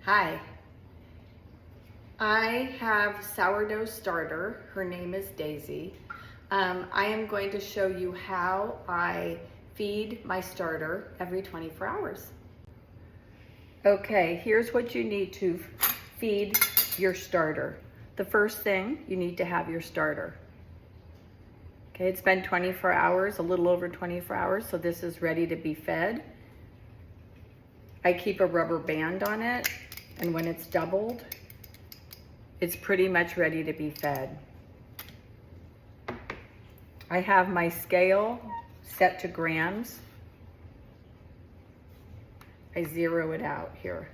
Hi, I have sourdough starter. Her name is Daisy. I am going to show you how I feed my starter every 24 hours. Okay, here's what you need to feed your starter. The first thing, you need to have your starter. Okay, it's been 24 hours, a little over 24 hours, so this is ready to be fed. I keep a rubber band on it, and when it's doubled, it's pretty much ready to be fed. I have my scale set to grams. I zero it out here.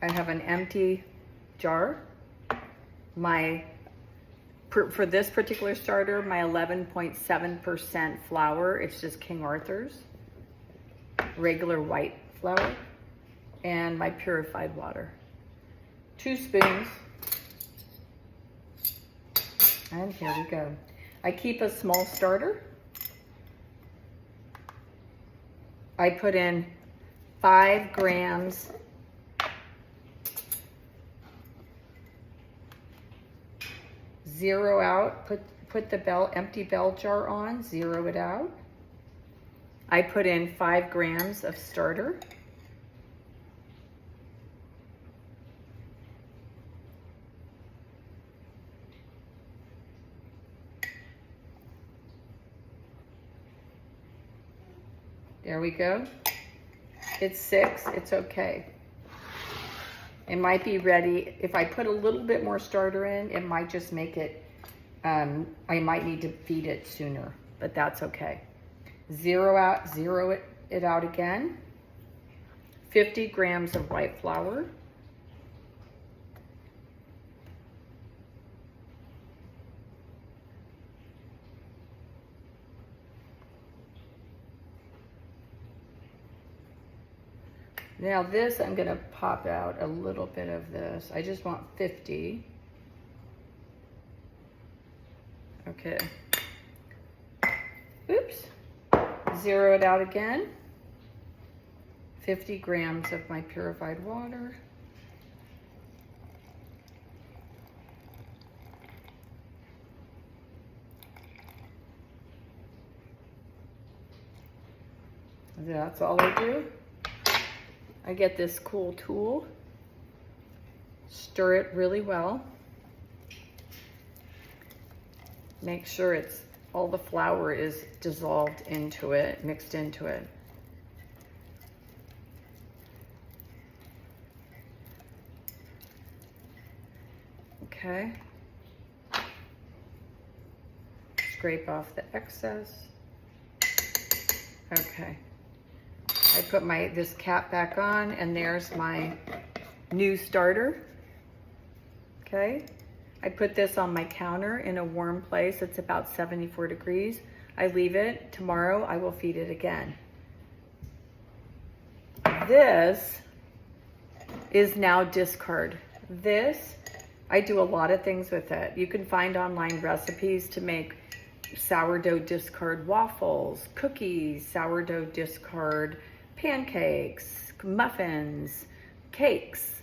I have an empty jar. For this particular starter, my 11.7% flour, it's just King Arthur's, regular white flour, and my purified water. 2 spoons, and here we go. I keep a small starter. I put in 5 grams zero out, put the empty bell jar on, zero it out. I put in 5 grams of starter. There we go. It's 6, it's okay. It might be ready. If I put a little bit more starter in, it might just make it, I might need to feed it sooner, but that's okay. Zero it out again. 50 grams of white flour. Now this, I'm gonna pop out a little bit of this. I just want 50. Okay. Oops. Zero it out again. 50 grams of my purified water. That's all I do. I get this cool tool, stir it really well. Make sure all the flour is dissolved into it, mixed into it. Okay. Scrape off the excess. Okay. I put this cap back on, and there's my new starter. Okay. I put this on my counter in a warm place. It's about 74 degrees. I leave it. Tomorrow I will feed it again. This is now discard. This, I do a lot of things with it. You can find online recipes to make sourdough discard waffles, cookies, sourdough discard pancakes, muffins, cakes.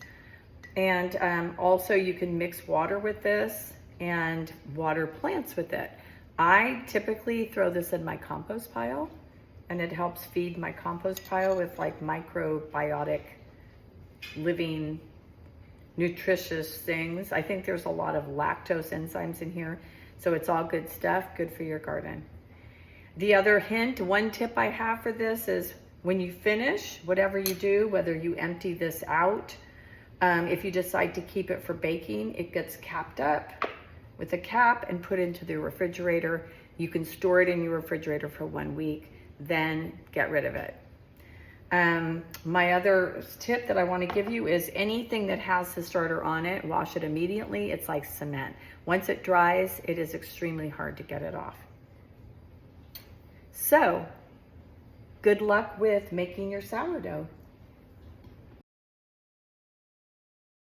And also you can mix water with this and water plants with it. I typically throw this in my compost pile, and it helps feed my compost pile with like microbiotic, living, nutritious things. I think there's a lot of lactose enzymes in here, so it's all good stuff, good for your garden. The other hint, one tip I have for this is when you finish, whatever you do, whether you empty this out, if you decide to keep it for baking, it gets capped up with a cap and put into the refrigerator. You can store it in your refrigerator for 1 week, then get rid of it. My other tip that I want to give you is anything that has the starter on it, wash it immediately. It's like cement. Once it dries, it is extremely hard to get it off. So, good luck with making your sourdough.